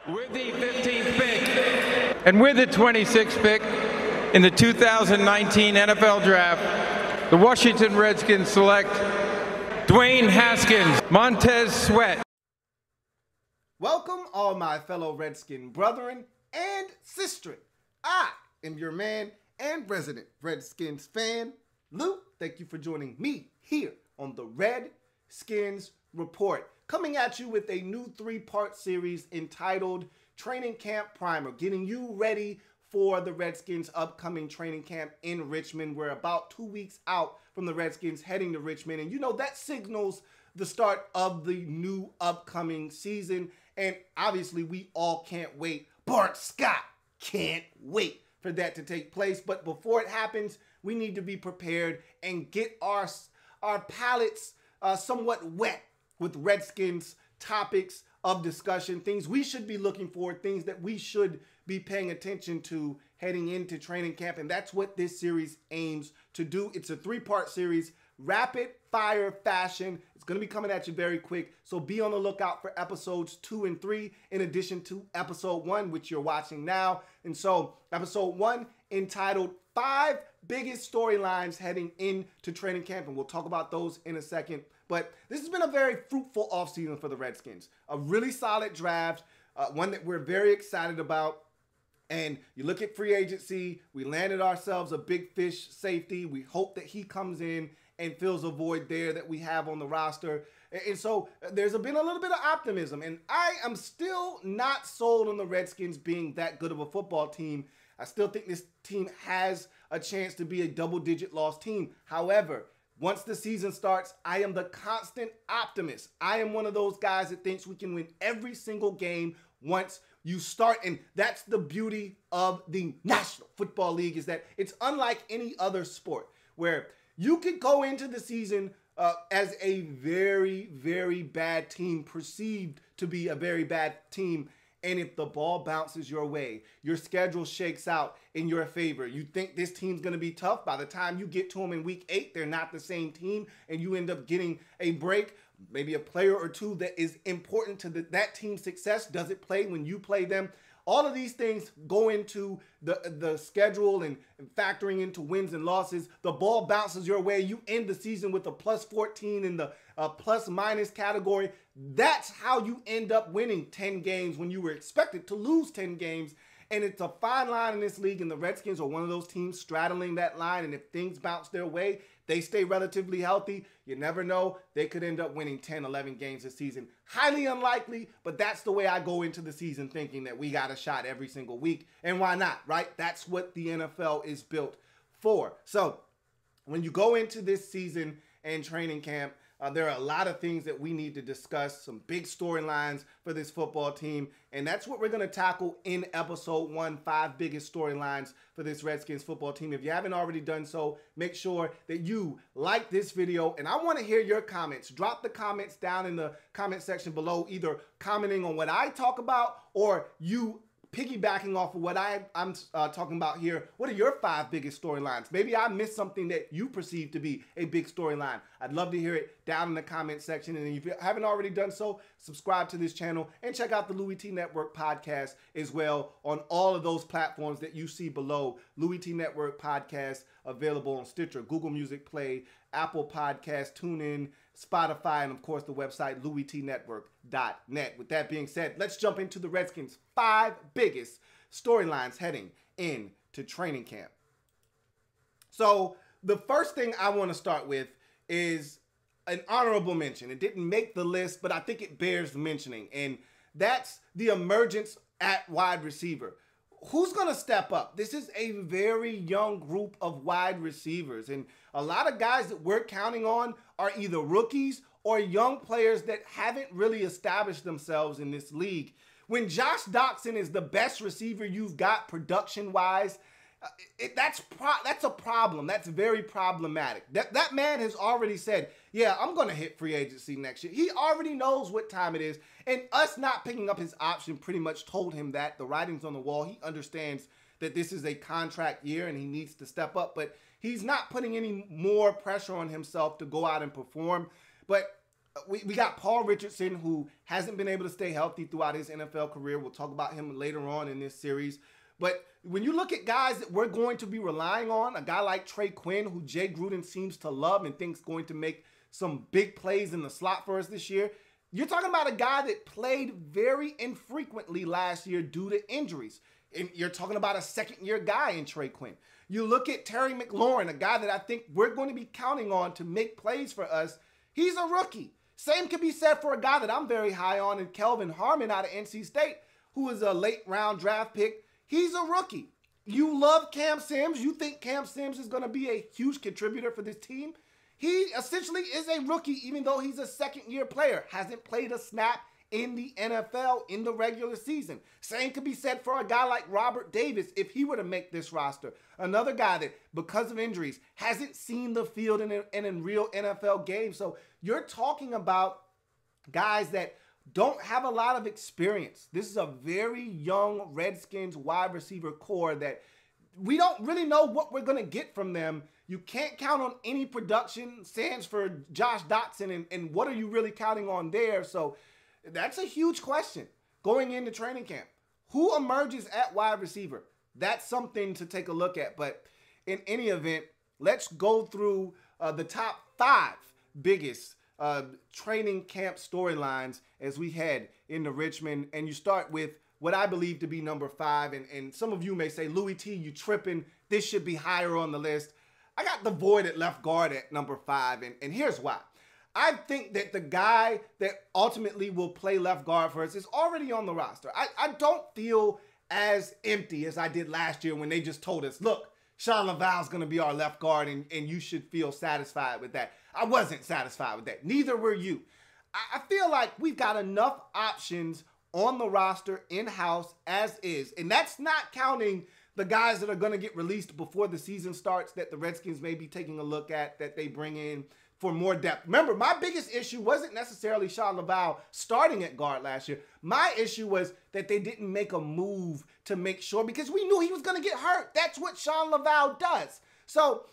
With the 15th pick and with the 26th pick in the 2019 NFL Draft, the Washington Redskins select Dwayne Haskins, Montez Sweat. Welcome all my fellow Redskin brethren and sistren. I am your man and resident Redskins fan, Lou. Thank you for joining me here on the Redskins Report. Coming at you with a new 3-part series entitled Training Camp Primer, getting you ready for the Redskins' upcoming training camp in Richmond. We're about 2 weeks out from the Redskins heading to Richmond, and you know that signals the start of the new upcoming season, and obviously we all can't wait. Bart Scott can't wait for that to take place, but before it happens, we need to be prepared and get our palates somewhat wet with Redskins topics of discussion, things we should be looking for, things that we should be paying attention to heading into training camp. And that's what this series aims to do. It's a 3-part series, rapid fire fashion. It's going to be coming at you very quick. So be on the lookout for episodes 2 and 3, in addition to episode 1, which you're watching now. And so episode 1 entitled 5 Biggest Storylines Heading into Training Camp. And we'll talk about those in a second. But this has been a very fruitful offseason for the Redskins. A really solid draft, one that we're very excited about. And you look at free agency, we landed ourselves a big fish safety. We hope that he comes in and fills a void there that we have on the roster. And so there's been a little bit of optimism. And I am still not sold on the Redskins being that good of a football team. I still think this team has a chance to be a double-digit loss team. However, once the season starts, I am the constant optimist. I am one of those guys that thinks we can win every single game once you start. And that's the beauty of the National Football League, is that it's unlike any other sport where you could go into the season as a very, very bad team, perceived to be a very bad team. And if the ball bounces your way, your schedule shakes out in your favor, you think this team's going to be tough. By the time you get to them in week 8, they're not the same team, and you end up getting a break. Maybe a player or two that is important to that team's success doesn't play when you play them. All of these things go into the schedule and factoring into wins and losses. The ball bounces your way. You end the season with a plus 14 in the plus minus category. That's how you end up winning 10 games when you were expected to lose 10 games. And it's a fine line in this league, and the Redskins are one of those teams straddling that line. And if things bounce their way, they stay relatively healthy, you never know, they could end up winning 10, 11 games this season. Highly unlikely, but that's the way I go into the season, thinking that we got a shot every single week. And why not, right? That's what the NFL is built for. So when you go into this season and training camp, there are a lot of things that we need to discuss, some big storylines for this football team, and that's what we're going to tackle in episode 1, 5 biggest storylines for this Redskins football team. If you haven't already done so, make sure that you like this video, and I want to hear your comments. Drop the comments down in the comment section below, either commenting on what I talk about or you piggybacking off of what I'm talking about here. What are your 5 biggest storylines? Maybe I missed something that you perceive to be a big storyline. I'd love to hear it down in the comment section. And if you haven't already done so, subscribe to this channel and check out the Louie T Network podcast as well on all of those platforms that you see below. Louie T Network podcast available on Stitcher, Google Music Play, Apple Podcasts, TuneIn, Spotify, and of course the website louietnetwork.net. With that being said, let's jump into the Redskins' 5 biggest storylines heading into training camp. So the first thing I want to start with is an honorable mention. It didn't make the list, but I think it bears mentioning, and that's the emergence at wide receiver. Who's going to step up? This is a very young group of wide receivers, and a lot of guys that we're counting on are either rookies or young players that haven't really established themselves in this league. When Josh Doctson is the best receiver you've got production-wise, that's a problem. That's very problematic. That man has already said, yeah, I'm going to hit free agency next year. He already knows what time it is. And us not picking up his option pretty much told him that. The writing's on the wall. He understands that this is a contract year and he needs to step up. But he's not putting any more pressure on himself to go out and perform. But We got Paul Richardson, who hasn't been able to stay healthy throughout his NFL career. We'll talk about him later on in this series. But when you look at guys that we're going to be relying on, a guy like Trey Quinn, who Jay Gruden seems to love and thinks going to make some big plays in the slot for us this year, you're talking about a guy that played very infrequently last year due to injuries. And you're talking about a second-year guy in Trey Quinn. You look at Terry McLaurin, a guy that I think we're going to be counting on to make plays for us. He's a rookie. Same can be said for a guy that I'm very high on in Kelvin Harmon out of NC State, who is a late-round draft pick. He's a rookie. You love Cam Sims. You think Cam Sims is going to be a huge contributor for this team. He essentially is a rookie, even though he's a second-year player. Hasn't played a snap in the NFL in the regular season. Same could be said for a guy like Robert Davis if he were to make this roster. Another guy that, because of injuries, hasn't seen the field in real NFL games. So you're talking about guys that don't have a lot of experience. This is a very young Redskins wide receiver core that we don't really know what we're going to get from them. You can't count on any production. Sans for Josh Dotson, and what are you really counting on there? So that's a huge question going into training camp. Who emerges at wide receiver? That's something to take a look at. But in any event, let's go through the top 5 biggest training camp storylines as we head into Richmond. And you start with what I believe to be number 5. And some of you may say, Louie T, you tripping. This should be higher on the list. I got the void at left guard at number 5. And here's why. I think that the guy that ultimately will play left guard for us is already on the roster. I don't feel as empty as I did last year when they just told us, look, Sean Laval's going to be our left guard and you should feel satisfied with that. I wasn't satisfied with that. Neither were you. I feel like we've got enough options on the roster in-house as is. And that's not counting the guys that are going to get released before the season starts that the Redskins may be taking a look at, that they bring in for more depth. Remember, my biggest issue wasn't necessarily Sean Laval starting at guard last year. My issue was that they didn't make a move to make sure, because we knew he was going to get hurt. That's what Sean Laval does. So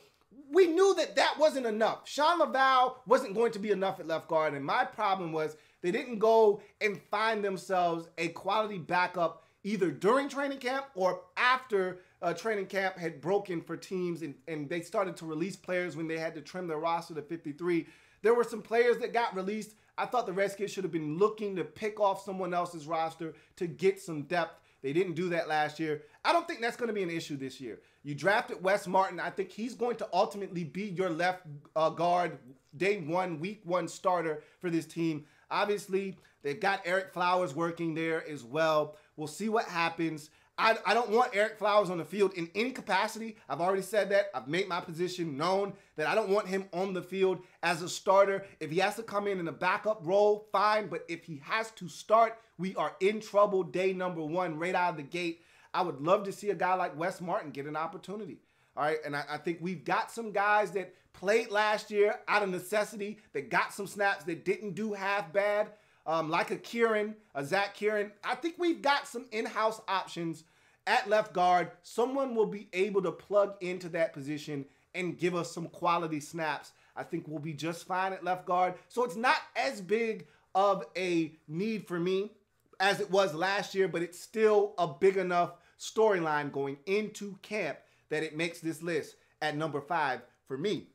we knew that that wasn't enough. Sean Laval wasn't going to be enough at left guard, and my problem was they didn't go and find themselves a quality backup either during training camp or after training camp had broken for teams and they started to release players when they had to trim their roster to 53. There were some players that got released. I thought the Redskins should have been looking to pick off someone else's roster to get some depth. They didn't do that last year. I don't think that's going to be an issue this year. You drafted Wes Martin. I think he's going to ultimately be your left guard, day 1, week 1 starter for this team. Obviously, they've got Eric Flowers working there as well. We'll see what happens. I don't want Eric Flowers on the field in any capacity. I've already said that. I've made my position known that I don't want him on the field as a starter. If he has to come in a backup role, fine. But if he has to start, we are in trouble day number 1 right out of the gate. I would love to see a guy like Wes Martin get an opportunity. All right, and I think we've got some guys that played last year out of necessity, that got some snaps that didn't do half bad. Like a Zach Kieran. I think we've got some in-house options at left guard. Someone will be able to plug into that position and give us some quality snaps. I think we'll be just fine at left guard. So it's not as big of a need for me as it was last year, but it's still a big enough storyline going into camp that it makes this list at number 5 for me.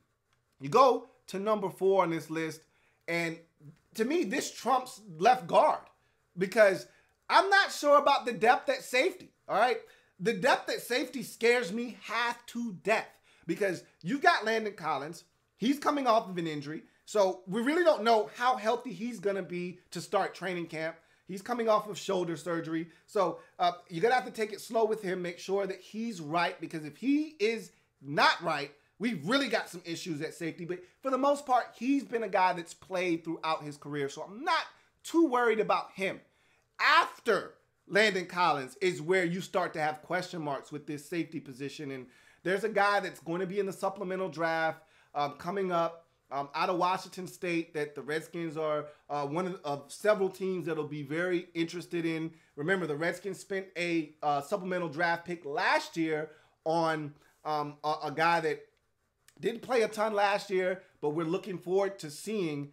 You go to number 4 on this list, and to me, this trumps left guard because I'm not sure about the depth at safety, all right? The depth at safety scares me half to death because you've got Landon Collins. He's coming off of an injury, so we really don't know how healthy he's going to be to start training camp. He's coming off of shoulder surgery, so you're going to have to take it slow with him, make sure that he's right, because if he is not right, we've really got some issues at safety. But for the most part, he's been a guy that's played throughout his career, so I'm not too worried about him. After Landon Collins is where you start to have question marks with this safety position, and there's a guy that's going to be in the supplemental draft coming up out of Washington State that the Redskins are one of several teams that will be very interested in. Remember, the Redskins spent a supplemental draft pick last year on a guy that didn't play a ton last year, but we're looking forward to seeing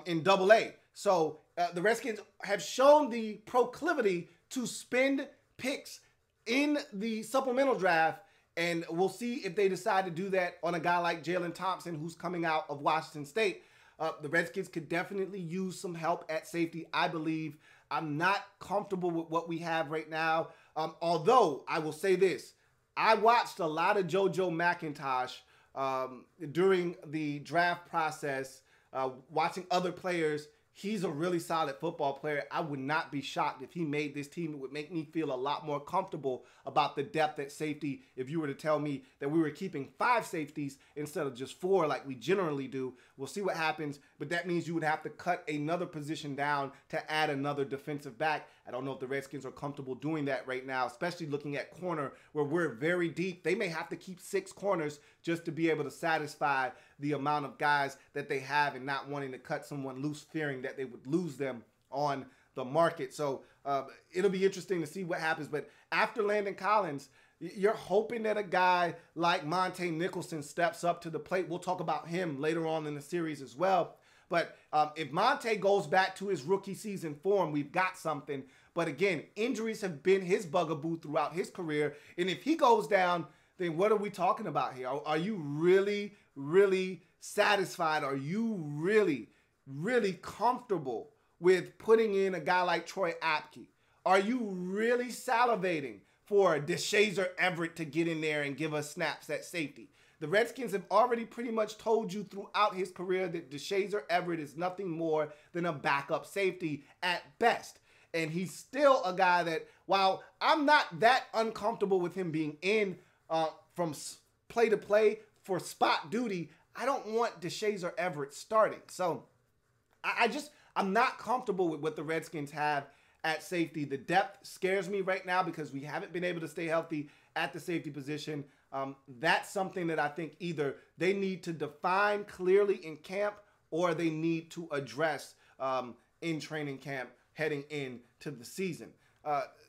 in Double-A. So the Redskins have shown the proclivity to spend picks in the supplemental draft, and we'll see if they decide to do that on a guy like Jalen Thompson, who's coming out of Washington State. The Redskins could definitely use some help at safety, I believe. I'm not comfortable with what we have right now. Although, I will say this. I watched a lot of JoJo McIntosh during the draft process, watching other players. He's a really solid football player. I would not be shocked if he made this team. It would make me feel a lot more comfortable about the depth at safety if you were to tell me that we were keeping 5 safeties instead of just 4 like we generally do. We'll see what happens, but that means you would have to cut another position down to add another defensive back. I don't know if the Redskins are comfortable doing that right now, especially looking at corner where we're very deep. They may have to keep 6 corners just to be able to satisfy the amount of guys that they have and not wanting to cut someone loose, fearing that they would lose them on the market. So it'll be interesting to see what happens. But after Landon Collins, you're hoping that a guy like Monte Nicholson steps up to the plate. We'll talk about him later on in the series as well. But if Monte goes back to his rookie season form, we've got something. But again, injuries have been his bugaboo throughout his career. And if he goes down, then what are we talking about here? Are you really, really satisfied? Are you really, really comfortable with putting in a guy like Troy Apke? Are you really salivating for DeShazer Everett to get in there and give us snaps at safety? The Redskins have already pretty much told you throughout his career that DeShazer Everett is nothing more than a backup safety at best. And he's still a guy that, while I'm not that uncomfortable with him being in from play to play for spot duty, I don't want DeShazer Everett starting. So I'm not comfortable with what the Redskins have at safety. The depth scares me right now because we haven't been able to stay healthy at the safety position. That's something that I think either they need to define clearly in camp or they need to address in training camp heading into the season.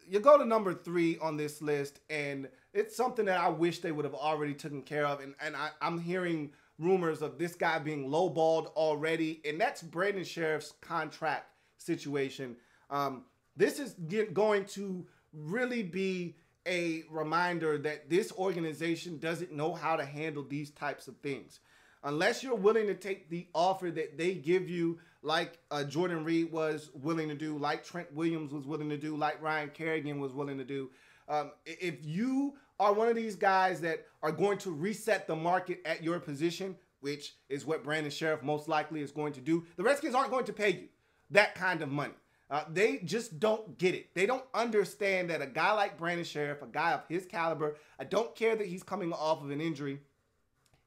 You go to number 3 on this list, and it's something that I wish they would have already taken care of. And I'm hearing rumors of this guy being lowballed already, and that's Brandon Scherff's contract situation. This is going to really be a reminder that this organization doesn't know how to handle these types of things. Unless you're willing to take the offer that they give you, like Jordan Reed was willing to do, like Trent Williams was willing to do, like Ryan Kerrigan was willing to do. If you are one of these guys that are going to reset the market at your position, which is what Brandon Scherff most likely is going to do, the Redskins aren't going to pay you that kind of money. They just don't get it. They don't understand that a guy like Brandon Scherff, a guy of his caliber, I don't care that he's coming off of an injury.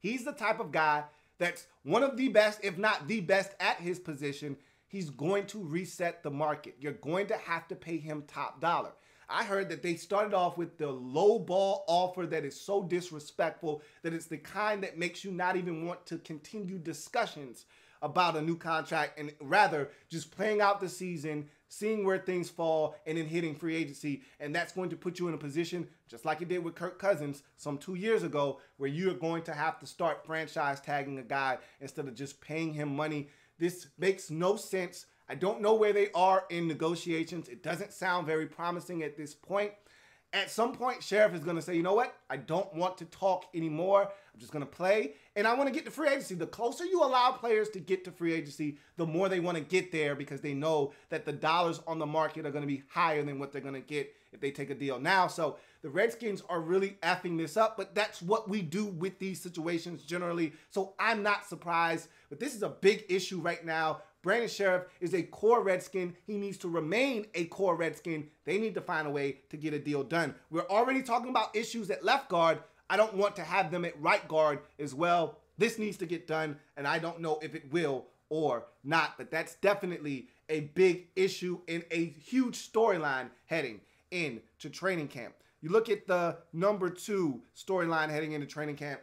He's the type of guy that's one of the best, if not the best at his position. He's going to reset the market. You're going to have to pay him top dollar. I heard that they started off with the low ball offer that is so disrespectful that it's the kind that makes you not even want to continue discussions about a new contract, and rather just playing out the season, seeing where things fall, and then hitting free agency. And that's going to put you in a position, just like it did with Kirk Cousins some 2 years ago, where you're going to have to start franchise tagging a guy instead of just paying him money. This makes no sense. I don't know where they are in negotiations. It doesn't sound very promising at this point. At some point, Scherff is going to say, you know what? I don't want to talk anymore. I'm just going to play, and I want to get to free agency. The closer you allow players to get to free agency, the more they want to get there because they know that the dollars on the market are going to be higher than what they're going to get if they take a deal now. So the Redskins are really effing this up, but that's what we do with these situations generally. So I'm not surprised, but this is a big issue right now. Brandon Scherff is a core Redskin. He needs to remain a core Redskin. They need to find a way to get a deal done. We're already talking about issues at left guard. I don't want to have them at right guard as well. This needs to get done, and I don't know if it will or not, but that's definitely a big issue and a huge storyline heading into training camp. You look at the number 2 storyline heading into training camp,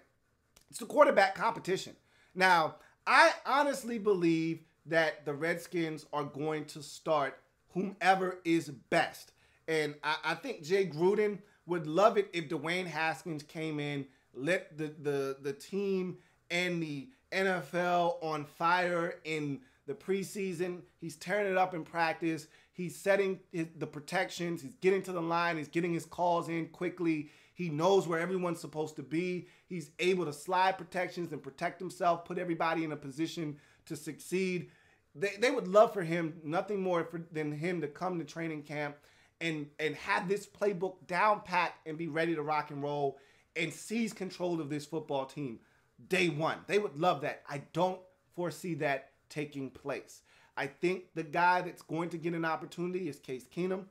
it's the quarterback competition. Now, I honestly believe that the Redskins are going to start whomever is best. And I think Jay Gruden would love it if Dwayne Haskins came in, lit the team and the NFL on fire in the preseason. He's tearing it up in practice. He's setting the protections. He's getting to the line. He's getting his calls in quickly. He knows where everyone's supposed to be. He's able to slide protections and protect himself, put everybody in a position to succeed. They would love for him, nothing more than him to come to training camp and have this playbook down pat and be ready to rock and roll and seize control of this football team day one. They would love that. I don't foresee that taking place. I think the guy that's going to get an opportunity is Case Keenum.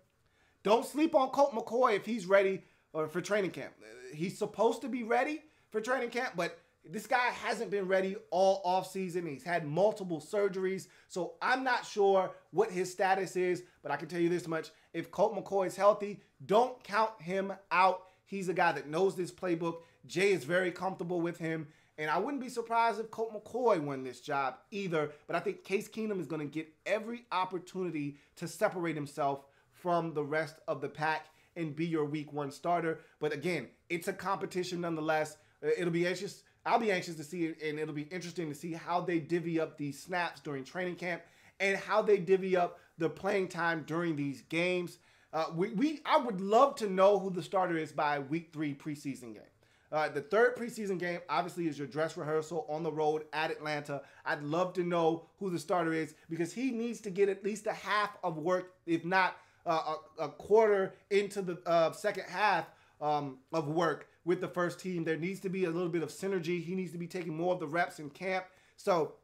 Don't sleep on Colt McCoy if he's ready for training camp. He's supposed to be ready for training camp, but this guy hasn't been ready all offseason. He's had multiple surgeries, so I'm not sure what his status is, but I can tell you this much. If Colt McCoy is healthy, don't count him out. He's a guy that knows this playbook. Jay is very comfortable with him, and I wouldn't be surprised if Colt McCoy won this job either, but I think Case Keenum is going to get every opportunity to separate himself from the rest of the pack and be your week one starter. But again, it's a competition nonetheless. It'll be anxious. I'll be anxious to see it, and it'll be interesting to see how they divvy up these snaps during training camp and how they divvy up the playing time during these games. I would love to know who the starter is by week 3 preseason game. The third preseason game, obviously, is your dress rehearsal on the road at Atlanta. I'd love to know who the starter is because he needs to get at least a half of work, if not a quarter into the second half of work with the first team. There needs to be a little bit of synergy. He needs to be taking more of the reps in camp. So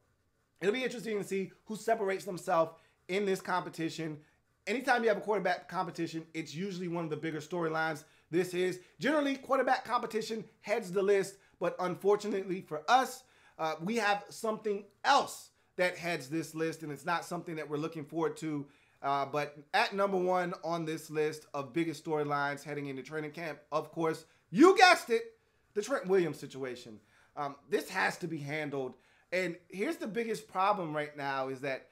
it'll be interesting to see who separates themselves in this competition. Anytime you have a quarterback competition, it's usually one of the bigger storylines. This is generally quarterback competition heads the list, but unfortunately for us, we have something else that heads this list, and it's not something that we're looking forward to. But at number 1 on this list of biggest storylines heading into training camp, of course, you guessed it, the Trent Williams situation. This has to be handled. And here's the biggest problem right now is that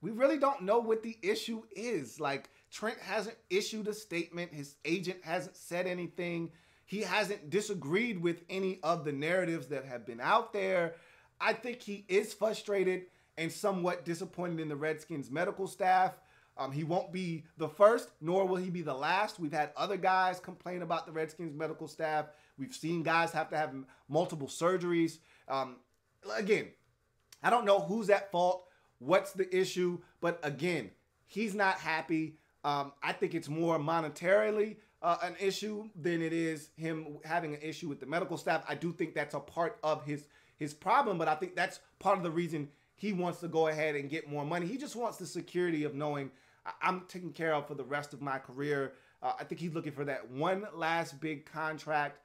we really don't know what the issue is. Like, Trent hasn't issued a statement. His agent hasn't said anything. He hasn't disagreed with any of the narratives that have been out there. I think he is frustrated and somewhat disappointed in the Redskins medical staff. He won't be the first, nor will he be the last. We've had other guys complain about the Redskins medical staff. We've seen guys have to have multiple surgeries. Again, I don't know who's at fault, what's the issue, but again, he's not happy. I think it's more monetarily an issue than it is him having an issue with the medical staff. I do think that's a part of his problem, but I think that's part of the reason he wants to go ahead and get more money. He just wants the security of knowing I'm taken care of for the rest of my career. I think he's looking for that one last big contract.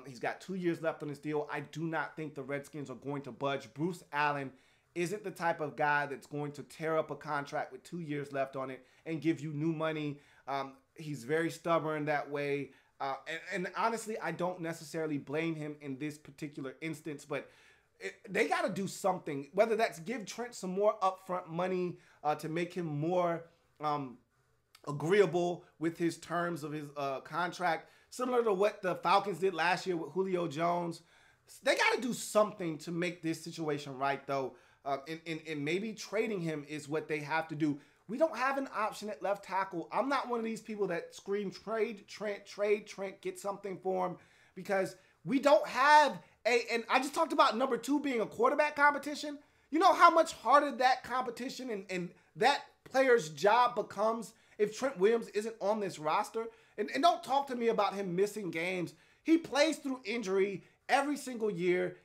He's got 2 years left on his deal. I do not think the Redskins are going to budge. Bruce Allen isn't the type of guy that's going to tear up a contract with 2 years left on it and give you new money. He's very stubborn that way. And honestly, I don't necessarily blame him in this particular instance, but they got to do something, whether that's give Trent some more upfront money to make him more agreeable with his terms of his contract, similar to what the Falcons did last year with Julio Jones. They got to do something to make this situation right, though, and maybe trading him is what they have to do. We don't have an option at left tackle. I'm not one of these people that scream, trade Trent, get something for him, because we don't have and I just talked about number 2 being a quarterback competition. You know how much harder that competition and that player's job becomes if Trent Williams isn't on this roster? And don't talk to me about him missing games. He plays through injury every single year,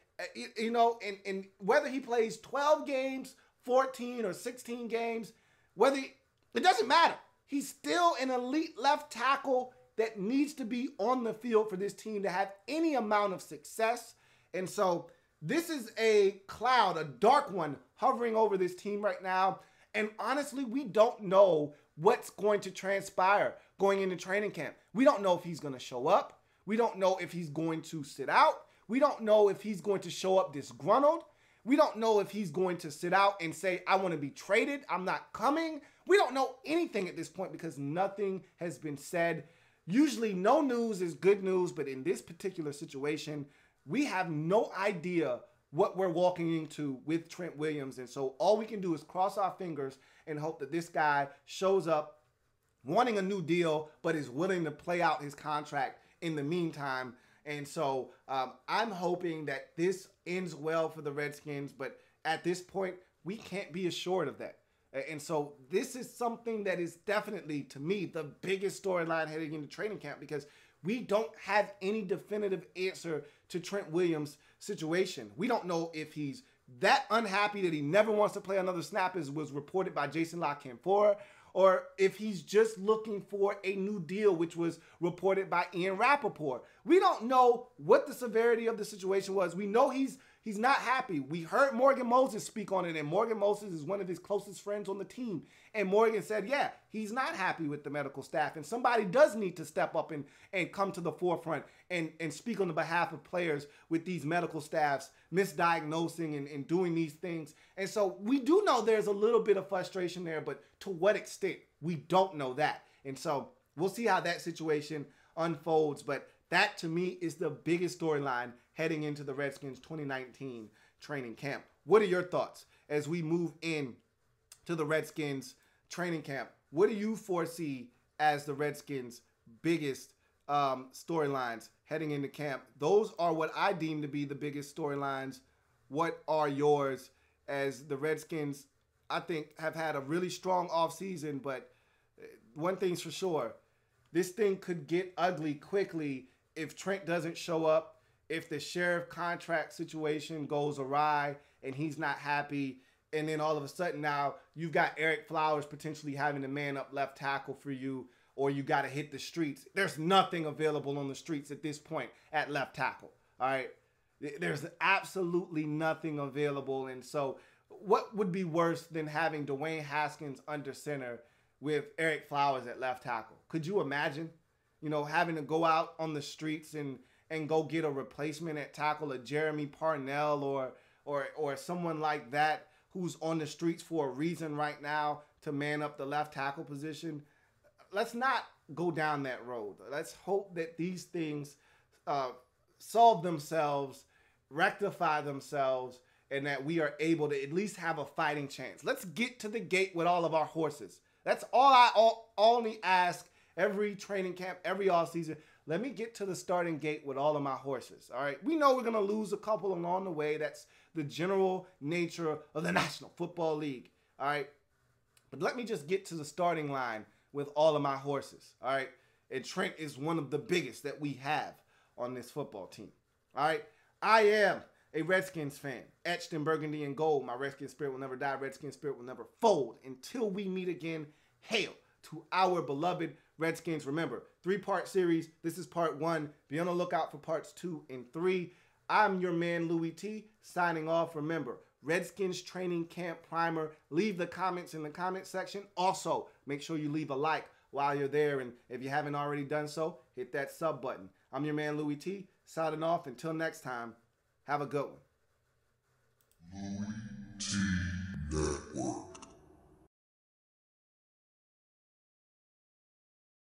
you know, and whether he plays 12 games, 14 or 16 games, it doesn't matter. He's still an elite left tackle that needs to be on the field for this team to have any amount of success. And so this is a cloud, a dark one, hovering over this team right now. And honestly, we don't know what's going to transpire going into training camp. We don't know if he's going to show up. We don't know if he's going to sit out. We don't know if he's going to show up disgruntled. We don't know if he's going to sit out and say, I want to be traded. I'm not coming. We don't know anything at this point because nothing has been said. Usually no news is good news, but in this particular situation, we have no idea what we're walking into with Trent Williams. And so all we can do is cross our fingers and hope that this guy shows up wanting a new deal, but is willing to play out his contract in the meantime. And so I'm hoping that this ends well for the Redskins, but at this point, we can't be assured of that. And so this is something that is definitely, to me, the biggest storyline heading into training camp, because we don't have any definitive answer to Trent Williams' situation. We don't know if he's that unhappy that he never wants to play another snap, as was reported by Jason La Canfora, or if he's just looking for a new deal, which was reported by Ian Rappaport. We don't know what the severity of the situation was. We know he's not happy. We heard Morgan Moses speak on it, and Morgan Moses is one of his closest friends on the team. And Morgan said, yeah, he's not happy with the medical staff, and somebody does need to step up and come to the forefront and speak on the behalf of players with these medical staffs misdiagnosing and doing these things. And so we do know there's a little bit of frustration there, but to what extent, we don't know that. And so we'll see how that situation unfolds. But that, to me, is the biggest storyline heading into the Redskins 2019 training camp. What are your thoughts as we move in to the Redskins training camp? What do you foresee as the Redskins' biggest storylines heading into camp? Those are what I deem to be the biggest storylines. What are yours, as the Redskins, I think, have had a really strong offseason, but one thing's for sure, this thing could get ugly quickly if Trent doesn't show up, if the Scherff contract situation goes awry and he's not happy, and then all of a sudden now you've got Eric Flowers potentially having to man up left tackle for you, or you got to hit the streets. There's nothing available on the streets at this point at left tackle, all right? There's absolutely nothing available. And so what would be worse than having Dwayne Haskins under center with Eric Flowers at left tackle? Could you imagine, having to go out on the streets and go get a replacement at tackle, a Jeremy Parnell or someone like that who's on the streets for a reason right now to man up the left tackle position? Let's not go down that road. Let's hope that these things solve themselves, rectify themselves, and that we are able to at least have a fighting chance. Let's get to the gate with all of our horses. That's all I only ask every training camp, every offseason. Let me get to the starting gate with all of my horses, all right? We know we're going to lose a couple along the way. That's the general nature of the National Football League, all right? But let me just get to the starting line with all of my horses, all right? And Trent is one of the biggest that we have on this football team, all right? I am a Redskins fan, etched in burgundy and gold. My Redskins spirit will never die. Redskins spirit will never fold. Until we meet again, hail to our beloved Redskins. Remember, 3-part series. This is part 1. Be on the lookout for parts 2 and 3. I'm your man, Louie T, signing off. Remember, Redskins training camp primer. Leave the comments in the comment section. Also, make sure you leave a like while you're there. And if you haven't already done so, hit that sub button. I'm your man, Louie T, signing off. Until next time, have a good one. Louie T.